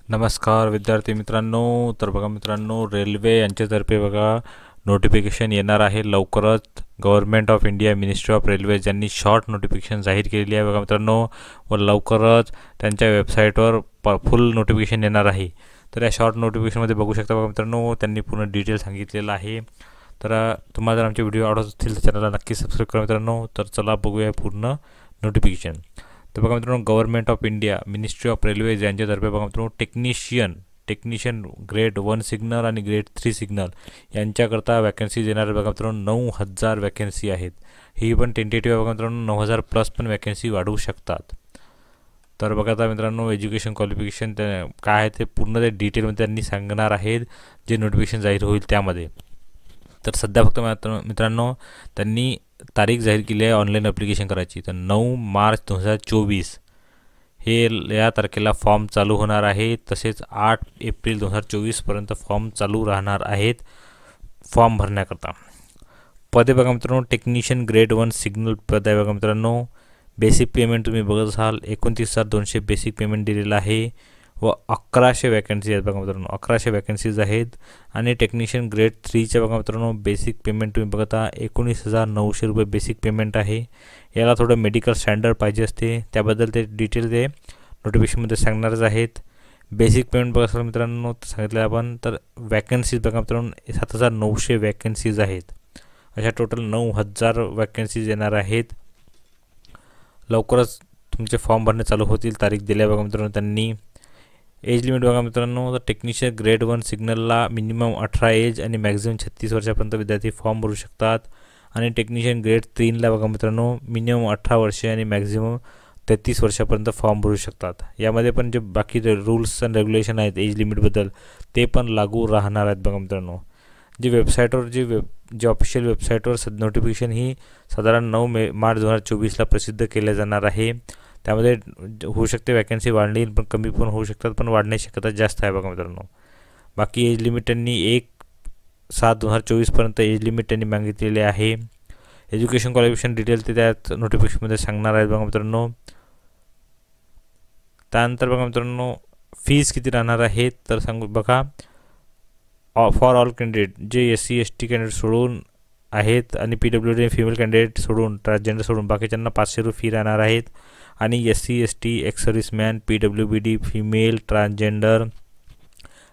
नमस्कार विद्यार्थी मित्रांनो. तर बघा मित्रांनो, रेल्वे यांच्यातर्फे बघा नोटिफिकेशन येणार आहे लवकरच. Government of India ministry of railways यांनी शॉर्ट नोटिफिकेशन जाहीर केलेली आहे बघा मित्रांनो, व लवकरच त्यांच्या वेबसाईटवर फुल नोटिफिकेशन येणार आहे. तर या शॉर्ट नोटिफिकेशनमध्ये बघू शकता बघा मित्रांनो, त्यांनी पूर्ण डिटेल सांगितलेलं आहे. तर तुम्हाला जर आमचे व्हिडिओ आवडत असतील तर चॅनलला नक्की सबस्क्राईब करा मित्रांनो. तर चला बघूया पूर्ण नोटिफिकेशन. तर बघा मित्रांनो, government of India ministry of railways यांच्यातर्फे बघा मित्रांनो टेक्निशियन ग्रेड 1 सिग्नल आणि ग्रेड 3 सिग्नल यांच्याकरता वॅकन्सीज येणार बघा मित्रांनो. 9,000 वॅकन्सी आहेत. ही पण टेंटेटिव्ह बघा मित्रांनो, 9,000 प्लस पण वॅकन्सी वाढवू शकतात. तर बघा आता मित्रांनो, एज्युकेशन क्वालिफिकेशन काय आहे ते पूर्ण ते डिटेलमध्ये त्यांनी सांगणार आहेत जे नोटिफिकेशन जाहीर होईल त्यामध्ये. तर सध्या फक्त मित्रांनो त्यांनी तारीख जाहीर केली आहे ऑनलाईन ॲप्लिकेशन करायची. तर 9 मार्च 2024 हे या तारखेला फॉर्म चालू होणार आहे. तसेच 8 एप्रिल 2024पर्यंत फॉर्म चालू राहणार आहेत फॉर्म भरण्याकरता. पदे बघा मित्रांनो, टेक्निशियन ग्रेड 1 सिग्नल पद आहे बघा मित्रांनो. बेसिक पेमेंट तुम्ही बघत असाल 29,200 बेसिक पेमेंट दिलेलं आहे व 1100 वॅकन्सी आहेत बघा मित्रांनो. 1100 वॅकन्सीज आहेत. आणि टेक्निशियन ग्रेड 3च्या बघा मित्रांनो बेसिक पेमेंट तुम्ही बघता 19,900 रुपये बेसिक पेमेंट आहे. याला थोडं मेडिकल स्टँडर्ड पाहिजे असते, त्याबद्दल ते डिटेल ते नोटिफिकेशनमध्ये सांगणारच आहेत. बेसिक पेमेंट बघा असाल मित्रांनो सांगितलं आपण. तर वॅकन्सीज बघा मित्रांनो 7,900 वॅकन्सीज आहेत. अशा टोटल 9,000 वॅकन्सीज येणार आहेत. लवकरच तुमचे फॉर्म भरणे चालू होतील, तारीख दिल्या बघा मित्रांनो त्यांनी. एज लिमिट बघा मित्रांनो, तर टेक्निशियन ग्रेड 1 सिग्नलला मिनिमम 18 एज आणि मॅक्झिमम 36 वर्षापर्यंत विद्यार्थी फॉर्म भरू शकतात. आणि टेक्निशियन ग्रेड 3ला बघा मित्रांनो मिनिमम 18 वर्षे आणि मॅक्झिमम 33 वर्षापर्यंत फॉर्म भरू शकतात. यामध्ये पण जे बाकी रूल्स अँड रेग्युलेशन आहेत एज लिमिटबद्दल ते पण लागू राहणार आहेत बघा मित्रांनो. जी वेबसाईटवर जे ऑफिशियल वेबसाईटवर नोटिफिकेशन ही साधारण 9 मार्च 2024ला प्रसिद्ध केले जाणार आहे. त्यामध्ये होऊ शकते वॅकन्सी वाढली पण कमी पण होऊ शकतात, पण वाढण्याची शक्यता जास्त आहे बघा मित्रांनो. बाकी एज लिमिट त्यांनी 1/7/2024पर्यंत एज लिमिट त्यांनी मागितलेले आहे. एज्युकेशन क्वालिफिकेशन डिटेल ते त्यात नोटिफिकेशनमध्ये सांगणार आहेत बघा मित्रांनो. त्यानंतर बघा मित्रांनो फीज किती राहणार आहेत तर सांगू बघा. फॉर ऑल कॅन्डिडेट जे SC ST कॅन्डिडेट सोडून आहेत आणि PWD फिमेल कॅन्डिडेट सोडून, ट्रान्सजेंडर सोडून बाकीच्यांना 500 रुपये फी राहणार आहेत. आणि SC ST ex serviceman PWD female transgender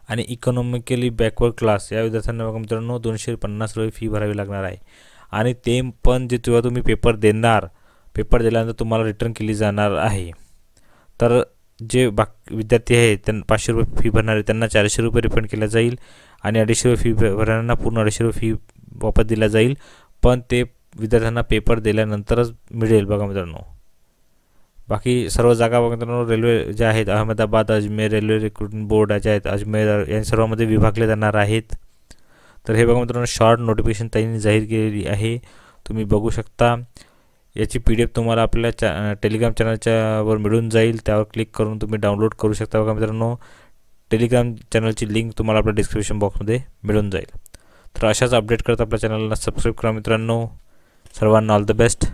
आणि इकॉनॉमिकली बॅकवर्ड क्लास या विद्यार्थ्यांना बघा मित्रांनो 250 रुपये फी भरावी लागणार आहे. आणि ते पण जे जेव्हा तुम्ही पेपर पेपर दिल्यानंतर तुम्हाला रिटर्न केली जाणार आहे. तर जे विद्यार्थी आहेत त्यांना 500 रुपये फी भरणार आहे त्यांना 400 रुपये रिफंड केला जाईल. आणि 250 रुपये फी भरणाऱ्यांना पूर्ण 250 रुपये फी वापस दिला जाईल. पण ते विद्यार्थ्यांना पेपर दिल्यानंतरच मिळेल बघा मित्रांनो. बाकी सर्व जागा बघा मित्रांनो रेल्वे ज्या आहेत Ahmedabad, Ajmer railway recruitment board ज्या आहेत अजमेर या सर्वांमध्ये विभागले जाणार आहेत. तर हे बघा मित्रांनो शॉर्ट नोटिफिकेशन त्यांनी जाहीर केलेली आहे, तुम्ही बघू शकता. याची PDF तुम्हाला आपल्या टेलिग्राम चॅनलच्यावर मिळून जाईल. त्यावर क्लिक करून तुम्ही डाउनलोड करू शकता बघा मित्रांनो. टेलिग्राम चॅनलची लिंक तुम्हाला आपल्या डिस्क्रिप्शन बॉक्समध्ये मिळून जाईल. तर अशाच अपडेट करत आपल्या चॅनलला सबस्क्राईब करा मित्रांनो. सर्वांना ऑल द बेस्ट.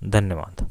धन्यवाद.